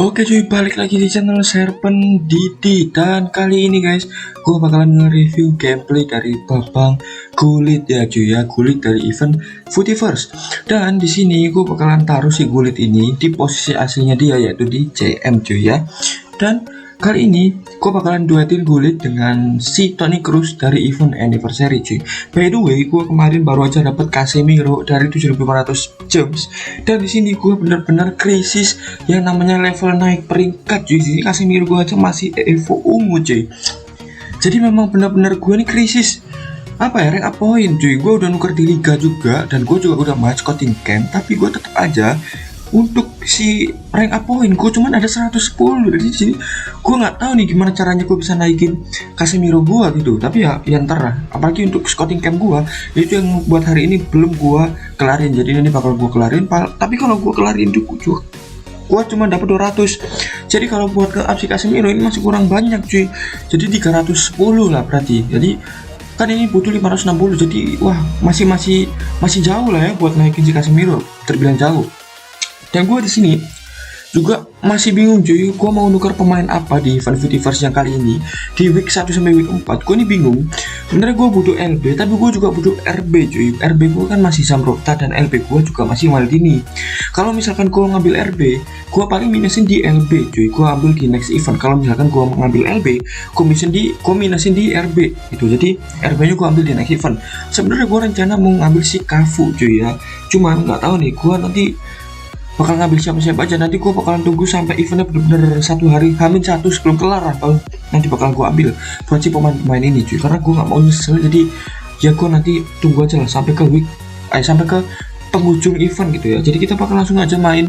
Oke cuy, balik lagi di channel Serpent Didi. Dan kali ini guys, gue bakalan nge-review gameplay dari Babang Gulit ya cuy ya, Gulit dari event Footiverse. Dan di sini gue bakalan taruh si Gulit ini di posisi aslinya dia, yaitu di CM cuy ya. Dan kali ini gue bakalan duetin Gulit dengan si Toni Kroos dari event anniversary cuy. By the way, gue kemarin baru aja dapat Casemiro dari 7.500 gems. Dan di sini gue bener-bener krisis yang namanya level naik peringkat cuy. Di sini Casemiro gue aja masih Evo ungu cuy. Jadi memang bener-bener gue nih krisis apa ya, rank up point cuy. Gue udah nuker di liga juga dan gue juga udah main scouting camp, tapi gue tetap aja untuk si rank up point gue cuman ada 110. Jadi sini gue nggak tahu nih gimana caranya gue bisa naikin Casemiro gue gitu. Tapi ya ntar lah, apalagi untuk scouting camp gue itu yang buat hari ini belum gue kelarin. Jadi ini bakal gue kelarin, tapi kalau gue kelarin itu gue cuma dapat 200. Jadi kalau buat ke up si Casemiro ini masih kurang banyak cuy. Jadi 310 lah berarti. Jadi kan ini butuh 560. Jadi wah masih jauh lah ya buat naikin si Casemiro, terbilang jauh. Dan gue di sini juga masih bingung cuy, gue mau nuker pemain apa di event Footiverse yang kali ini di week 1 sampai week 4. Gue ini bingung. Sebenarnya gue butuh LB, tapi gue juga butuh RB cuy. RB gue kan masih Samrota dan LB gue juga masih Maldini. Kalau misalkan gue ngambil RB, gue paling minusin di LB cuy. Gue ambil di next event. Kalau misalkan gue mengambil LB, gue minusin di RB itu. Jadi RB nya gue ambil di next event. Sebenarnya gue rencana mau ngambil si Cafu cuy ya. Cuman nggak tahu nih, gue nanti bakal ngambil siapa-siapa aja. Nanti gue bakalan tunggu sampai eventnya bener-bener 1 hari H-1 sebelum kelar, atau nanti bakal gue ambil buat si pemain-pemain ini cuy, karena gue nggak mau nyesel. Jadi ya gue nanti tunggu aja lah sampai ke sampai ke penghujung event gitu ya. Jadi kita bakal langsung aja main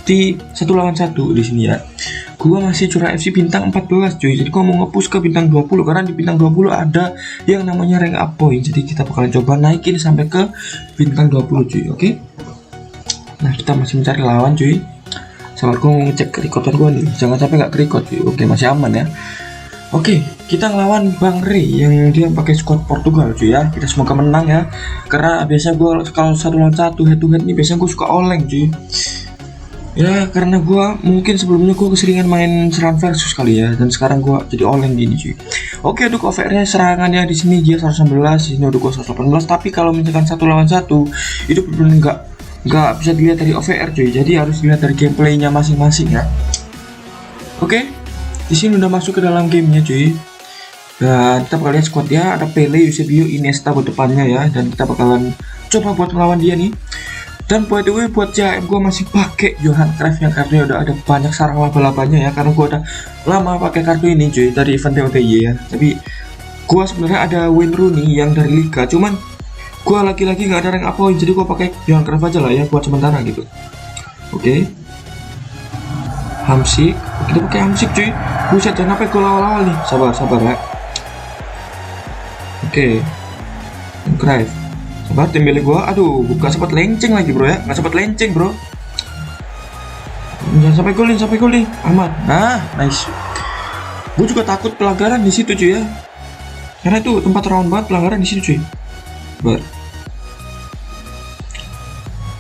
di 1 lawan 1 di sini ya. Gue masih curah FC bintang 14 cuy. Jadi gue mau nge-push ke bintang 20 karena di bintang 20 ada yang namanya rank up point. Jadi kita bakalan coba naikin sampai ke bintang 20 cuy. Oke. Nah, kita masih mencari lawan cuy. Sabar, gue ngecek recordan gue nih, jangan sampai nggak record cuy. Oke, masih aman ya. Oke, kita ngelawan Bang Ray yang dia pakai squad Portugal cuy ya. Kita semoga menang ya, karena biasanya gue kalau 1 lawan 1 head to head nih biasanya gue suka oleng cuy ya, karena gue mungkin sebelumnya gue keseringan main serang versus kali ya, dan sekarang gue jadi oleng gini cuy. Oke, untuk OVR-nya serangannya di sini dia 111, di sini udah gue 118. Tapi kalau misalkan 1 lawan 1 itu benar-benar nggak bisa dilihat dari OVR cuy, jadi harus dilihat dari gameplaynya masing-masing ya. Oke, di sini udah masuk ke dalam gamenya cuy. Dan kita bakal lihat squadnya, ada Pele, Eusebio, Iniesta buat depannya ya. Dan kita bakalan coba buat melawan dia nih. Dan by the way, buat CM gue masih pakai Johan Cruyff yang kartunya udah ada banyak sarang laba-labanya ya, karena gue udah lama pakai kartu ini cuy dari event TOTY ya. Tapi gue sebenarnya ada Wayne Rooney yang dari Liga, cuman gue lagi-lagi nggak ada rank up point, jadi gue pakai Johan Cruyff aja lah ya buat sementara gitu. Oke. Hamsik, kita pakai Hamsik cuy. Buset, jangan sampai gue awal-awal nih. Sabar ya. Oke. Cruyff. Sabar, tim milik gue. Aduh, bukan sempat lenceng lagi bro ya. Nggak sempat lenceng bro. Jangan sampai golin. Aman. Nah, nice. Gue juga takut pelanggaran di situ cuy ya. Karena itu tempat rawan banget pelanggaran di situ cuy. Sabar.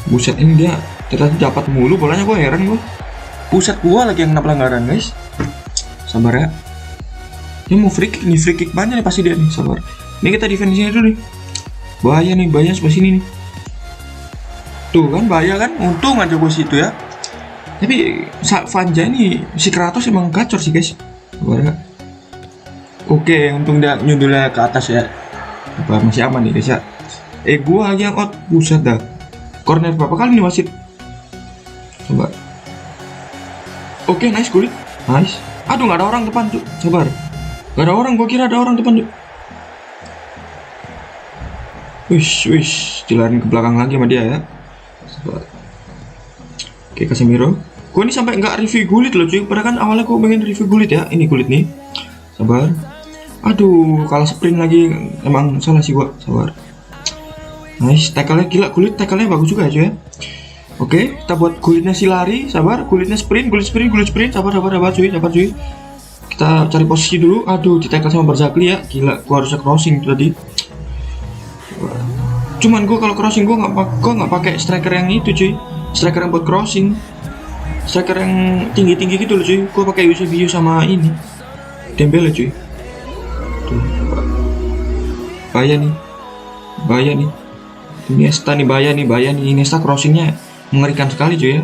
Buset, ini dia ternyata dapat mulu bolanya, gue heran gue. Buset, gue lagi yang kena pelanggaran guys. Sabar ya. Ini mau free kick nih, free kick banyak nih pasti dia nih. Sabar. Ini kita defense sini dulu nih. Bahaya sebelah sini nih. Tuh kan bahaya kan. Untung aja gue situ ya. Tapi Vanja ini si Kratos emang gacor sih guys. Sabar ya. Oke, untung dia nyundulnya ke atas ya. Sabar, masih aman nih guys ya. Gua yang out. Buset dah. Corner berapa kali nih wasit? Coba. Oke, nice Gulit. Nice. Aduh, nggak ada orang depan tuh. Sabar. Nggak ada orang, gua kira ada orang depan tuh. Wish, dilarin ke belakang lagi sama dia ya. Sabar. Oke, Casemiro. Gua ini sampai nggak review Gulit loh cuy. Padahal kan awalnya gua pengen review Gulit ya. Ini Gulit nih. Sabar. Aduh, kalah sprint lagi. Emang salah sih gua. Sabar. Nice, tackle-nya gila, Gulit tackle-nya bagus juga ya cuy ya. Oke, kita buat Gulitnya si lari, sabar, Gulitnya sprint, Gulit sprint, sabar cuy. Kita cari posisi dulu. Aduh, di tackle sama Barzagli ya, gila, gua harusnya crossing tadi. Cuman gua kalau crossing gua nggak pakai striker yang itu cuy, striker yang buat crossing. striker yang tinggi-tinggi gitu loh cuy. Gue pakai Eusebio sama ini Dembele cuy. Tuh, bahaya nih, bahaya nih. Iniesta nih, bahaya nih, bahaya nih. Iniesta crossingnya mengerikan sekali cuy ya.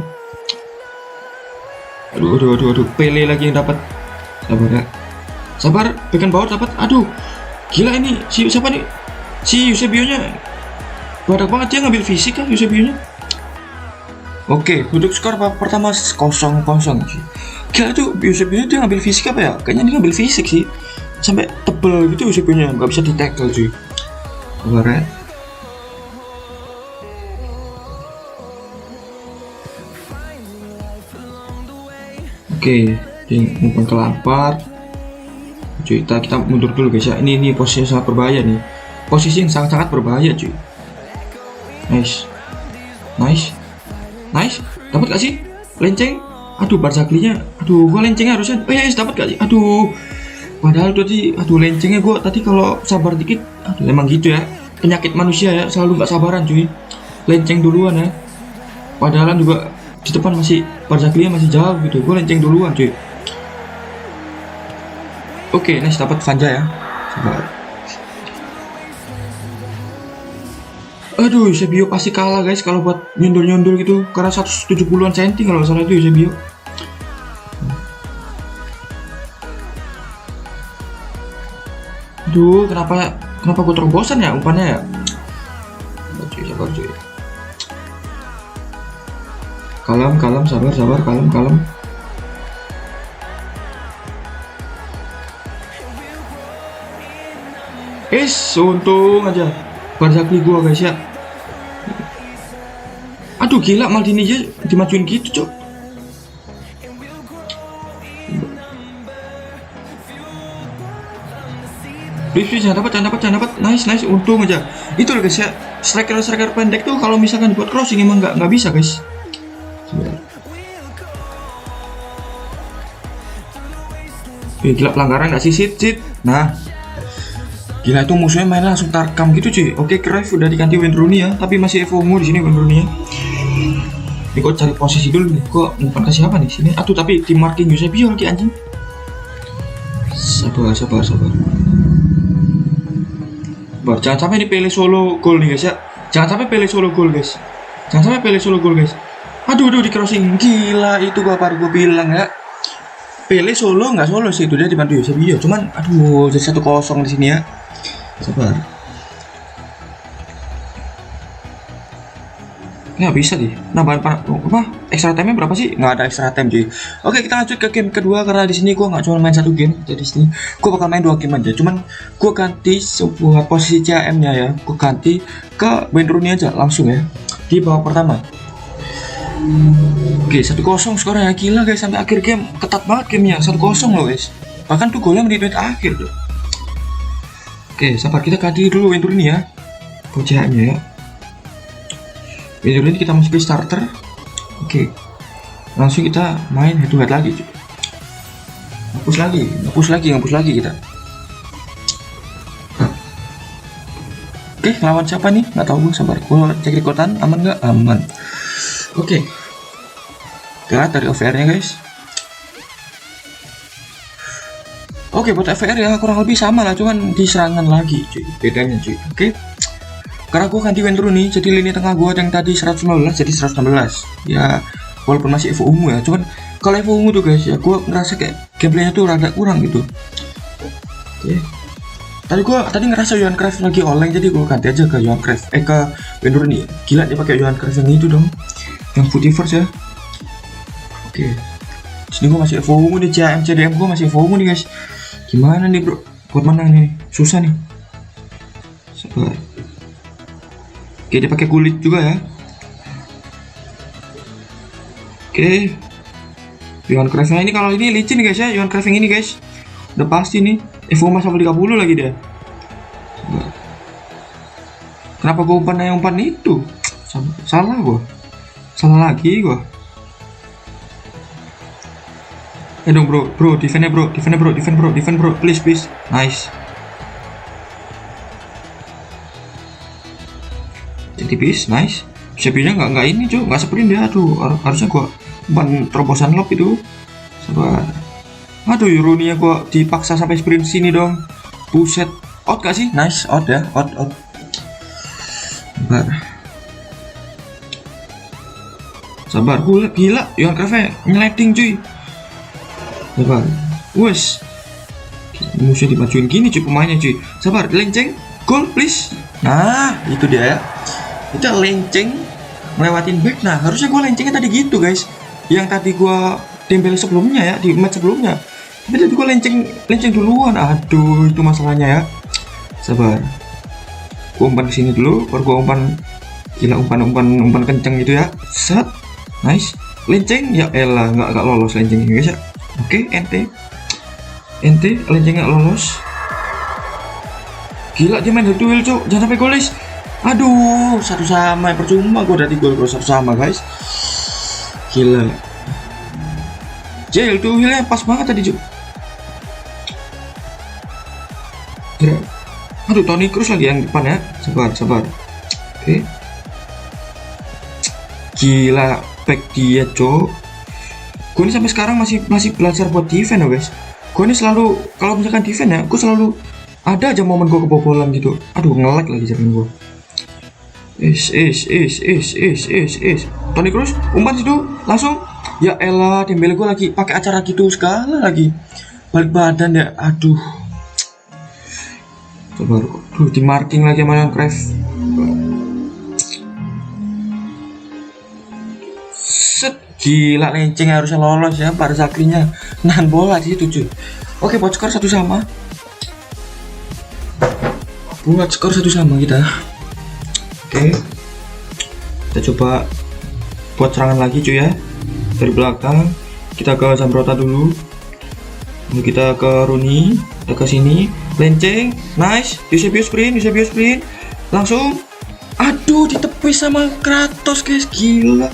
Aduh. Pele lagi yang dapat. Sabar ya. Sabar, Beckenbauer dapat. Aduh, gila ini. Siapa nih? Si Eusebio-nya. Badak banget, dia ngambil fisik kan Eusebio-nya. Oke, untuk skor pertama 0-0 cuy. Gila tuh Eusebio dia ngambil fisik apa ya? Kayaknya dia ngambil fisik sih. Sampai tebel gitu Eusebio-nya, nggak bisa di-tackle cuy. Sabar ya. Oke, umpan ke Lampard. Cuy, kita mundur dulu guys ya. Ini posisi yang sangat berbahaya nih. Posisi yang sangat berbahaya cuy. Nice. Dapat gak sih? Lenceng. Aduh, Barzagli-nya. Aduh, gua lencengnya harusnya. Dapat gak sih? Aduh. Padahal tadi, lencengnya gua tadi kalau sabar dikit. Aduh, emang gitu ya. Penyakit manusia ya, selalu nggak sabaran cuy. Lenceng duluan ya. Padahal juga di depan masih Barzagli masih jauh gitu. Gue lenceng duluan cuy. Oke, nice, dapat Vanja ya. Sabar. Aduh, Eusebio pasti kalah guys kalau buat nyundul gitu. Karena 170-an cm kalau salah itu Eusebio. Aduh, kenapa gue terbosan ya umpannya ya? Sabar cuy. Kalem, sabar, kalem. Untung aja Barzagli gua guys ya. Aduh, gila Maldini aja dimajuin gitu cok. Please, jangan dapat. Nice, untung aja. Itu loh guys ya. Striker pendek tuh kalau misalkan buat crossing emang nggak bisa guys. Gila, pelanggaran nggak sih sit. Nah, gila itu musuhnya main langsung tarkam gitu cuy. Oke, Cruyff udah diganti Wayne Rooney ya, tapi masih Evomu di sini Wayne Rooney ya. Ini kok cari posisi dulu nih. Kok umpan ke siapa nih sini? Aduh, tapi tim marking Eusebio lagi anjing. Sabar. Jangan sampai ini Pele solo gol nih guys ya. Jangan sampai Pele solo gol guys. Aduh, di crossing. Gila, itu baru gue bilang ya. Pele solo nggak solo sih, itu dia dibantu Eusebio. Cuman aduh, jadi 1-0 di sini ya. Sabar. Nggak bisa deh. Nambahin apa? Extra time-nya berapa sih? Nggak ada extra time cuy. Oke, kita lanjut ke game kedua karena di sini gua nggak cuma main satu game. Jadi di sini gua bakal main 2 game aja. Cuman gua ganti sebuah posisi CM-nya ya. Gua ganti ke Wayne Rooney aja langsung ya. Di babak pertama. Oke, 1-0 skornya. Gila guys, sampai akhir game ketat banget gamenya. 1-0 loh guys. Bahkan tuh golnya menit akhir tuh. Oke, sabar, kita ganti dulu Wayne Rooney ya. CM-nya ya. Wayne Rooney kita masuk ke starter. Oke, langsung kita main head to head lagi cuy. Ngapus lagi kita. Oke, lawan siapa nih? Nggak tahu gue, sabar. Gue cek rekodan, aman nggak? Aman. Oke. Lihat dari OVR-nya guys. Oke, buat OVR ya kurang lebih sama lah, cuman di serangan lagi cuy. Bedanya cuy. Oke. Karena gue ganti Wayne Rooney, jadi lini tengah gue yang tadi 115 jadi 116. Ya, walaupun masih Evo ungu ya, cuman kalau Evo ungu tuh guys ya, gue ngerasa kayak gameplaynya tuh rada kurang gitu. Oke. Tadi ngerasa Johan Cruyff lagi oleng, jadi gue ganti aja ke Johan Cruyff, ke Wayne Rooney. Gila, dia pakai Johan Cruyff yang itu dong, yang Footyverse ya. Oke. Sini gue masih Evo ungu nih, CDM gue masih Evo ungu nih guys. Gimana nih bro, buat menang nih, susah nih. Sabar. Oke, dia pakai kulit juga ya. Oke. Johan Cruyff ini kalau ini licin guys ya, Johan Cruyff ini guys. Udah pasti nih. Evo Mas sampai 30 lagi dia. Kenapa gue umpan itu? Salah lagi gue. Dong bro, defend bro, please, nice. Tipis, nice. Sepinya nggak ini cuy, nggak sprint dia. Aduh, harusnya gua ban terobosan lob itu. Sabar. Aduh, Rooney gua dipaksa sampai sprint sini dong. Buset. Out gak sih? Nice, out ya. Out. Sabar. Gila. Johan Cruyff nyeleding cuy. Sabar. Wes. Musuh dimajuin gini cuy pemainnya cuy. Sabar, lenceng. Gol please. Nah, itu dia ya. Itu lenceng melewatin back. Nah, harusnya gua lencengnya tadi gitu, guys. Yang tadi gua Dembele sebelumnya ya, di match sebelumnya. Tapi tadi gua lenceng duluan. Aduh, itu masalahnya ya. Sabar. Gua umpan kesini dulu, baru gua umpan. Gila, umpan kenceng gitu ya. Set. Nice. Lenceng ya elah, nggak lolos lencengnya guys ya. Oke, ente lencengnya lolos. Gila, dia main head to wheel cok. Jangan sampai gol guys. Aduh, satu sama, percuma gua udah 3 gol satu sama guys. Gila. Jail tuh healnya pas banget tadi cok. Aduh, Toni Kroos lagi yang depan ya. Sabar. Oke. Gila, back dia cok. Gue ini sampai sekarang masih belajar buat defense ya guys. Gue ini selalu kalau misalkan defense ya, gue selalu ada aja momen gue kebobolan gitu. Aduh, nge-lag lagi jalan gue. Toni Kroos umpan situ langsung. Ya elah, Dembele gue lagi pakai acara gitu segala lagi. Balik badan ya. Aduh. Sabar. Di marking lagi sama Johan Cruyff. Set. Gila, lenceng harusnya lolos ya pada Zakrinya. Nahan bola di situ cuy. Oke, buat skor 1 sama. Buat skor 1 sama kita. Oke. Kita coba buat serangan lagi cuy ya. Dari belakang kita ke Zambrotta dulu. Lalu kita ke Rooney, kita ke sini, lenceng, nice. Eusebio sprint. Langsung. Aduh, ditepis sama Kratos guys, gila.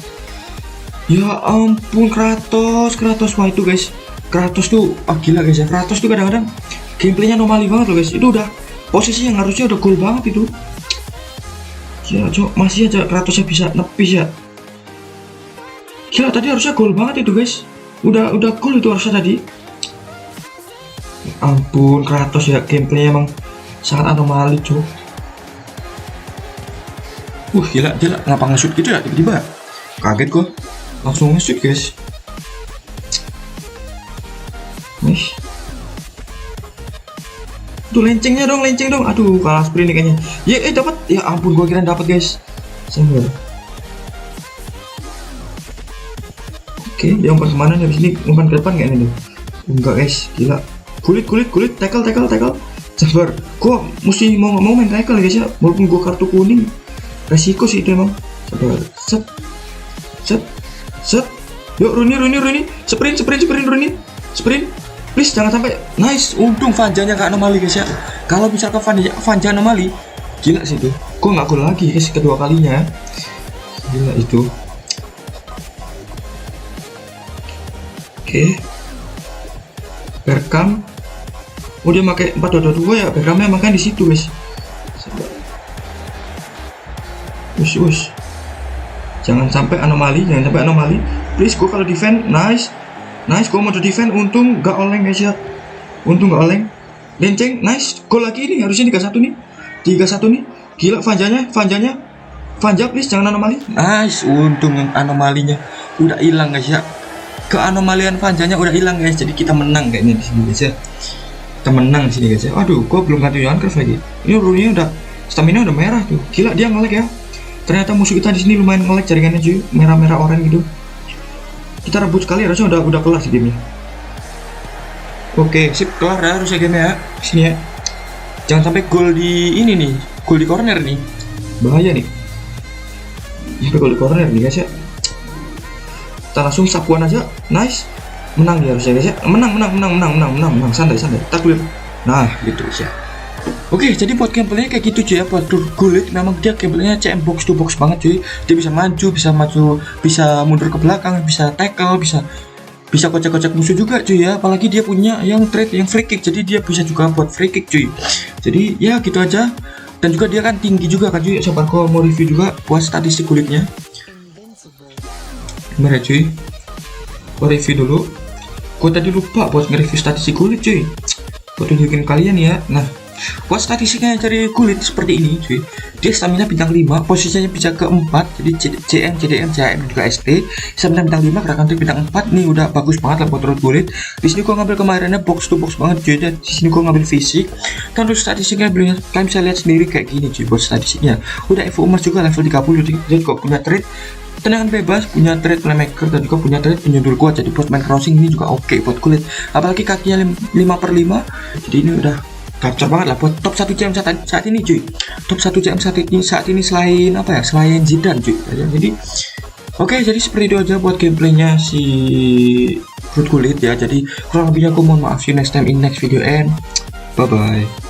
Ya ampun, Kratos wah itu guys. Kratos tuh gila guys ya. Kratos tuh kadang-kadang gameplaynya anomali banget loh guys. Itu udah posisi yang harusnya udah gol banget itu. Gila cok, masih aja Kratosnya bisa nepis ya. Gila, tadi harusnya gol banget itu guys. Udah gol itu harusnya tadi. Ya ampun, Kratos ya, gameplaynya emang sangat anomali cok. Gila, dia ngapa nge-shoot gitu ya tiba-tiba. Kaget gua. Langsung nge-shoot guys. Nih. Tuh lenceng dong. Aduh, kalah sprint nih kayaknya. Ya dapat. Ya ampun, gua kira dapat guys. Sabar. Oke, dia umpan kemana nih? Habis ini umpan ke depan kayaknya nih. Enggak guys, gila. Kulit, tackle. Sabar. Gua mesti mau main tackle guys ya. Walaupun gua kartu kuning. Resiko sih itu emang. Sabar. Set. Yuk Rooney. Sprint Rooney. Sprint. Please jangan sampai. Nice. Untung Vanja-nya gak anomali guys ya. Kalau misalkan Vanja anomali, gila sih itu. Gua nggak gol lagi guys kedua kalinya. Gila itu. Oke. Bergkamp. Oh, dia pakai 4-2-2 ya. Bergkampnya makan di situ guys. Us. Jangan sampai anomali. Please, gue kalau defend nice. Gue mau defend, untung gak oleng guys ya. Lenceng, nice. Gol lagi ini, harusnya 3-1 nih. Gila, Vanja please jangan anomali. Nice, untung anomalinya udah hilang guys ya. Keanomalian Vanjanya udah hilang guys. Jadi kita menang kayaknya di sini guys ya. Kita menang di sini guys ya. Aduh, gue belum ganti Johan Cruyff lagi. Ini Rooney udah stamina udah merah tuh. Gila, dia nge-lag ya. Ternyata musuh kita di sini lumayan nge-lag jaringannya cuy. Merah-merah oranye gitu. Kita rebut sekali, harusnya udah kelar sih gamenya. Oke, sip, kelar ya harusnya game ya. Sini ya. Jangan sampai gol di ini nih. Gol di corner nih. Bahaya nih. Sampai gol di corner nih guys ya. Kita langsung sapuan aja. Nice. Menang dia harusnya guys ya. Menang. Santai. Taklip. Nah, gitu guys ya. Oke, jadi buat gameplaynya kayak gitu cuy ya. Buat Gullit memang dia gameplaynya CM box to box banget cuy. Dia bisa maju, bisa mundur ke belakang, bisa tackle, bisa kocek-kocek musuh juga cuy ya. Apalagi dia punya yang trade, yang free kick. Jadi dia bisa juga buat free kick cuy. Jadi ya gitu aja. Dan juga dia kan tinggi juga kan cuy. Sabar, gua mau review juga buat statistik Gullitnya. Gimana cuy? Gua review dulu. Gua tadi lupa buat nge-review statistik kulit cuy, buat tunjukin kalian ya. Nah, buat statistiknya dari kulit seperti ini cuy, dia stamina bintang 5, posisinya bisa keempat, jadi CM, CDM, CHM juga ST. Stamina bintang 5, gerakan trik bintang 4. Nih udah bagus banget lah buat turut kulit. Di sini gua ngambil kemarinnya box to box banget cuy, dan di sini gua ngambil fisik. Dan terus statistiknya kalian bisa lihat sendiri kayak gini cuy. Buat statistiknya udah FO emas juga level 30, jadi kok punya trade tendangan bebas, punya trade playmaker, dan juga punya trade penyundul kuat. Jadi buat main crossing ini juga oke buat kulit, apalagi kakinya 5/5. Jadi ini udah gacor banget lah buat top 1 CM saat ini cuy. Top 1 CM saat ini selain apa ya, selain Zidane cuy. Jadi oke, jadi seperti itu aja buat gameplaynya si Fruit Kulit ya. Jadi kurang lebihnya aku mohon maaf, see you next time in next video and bye bye.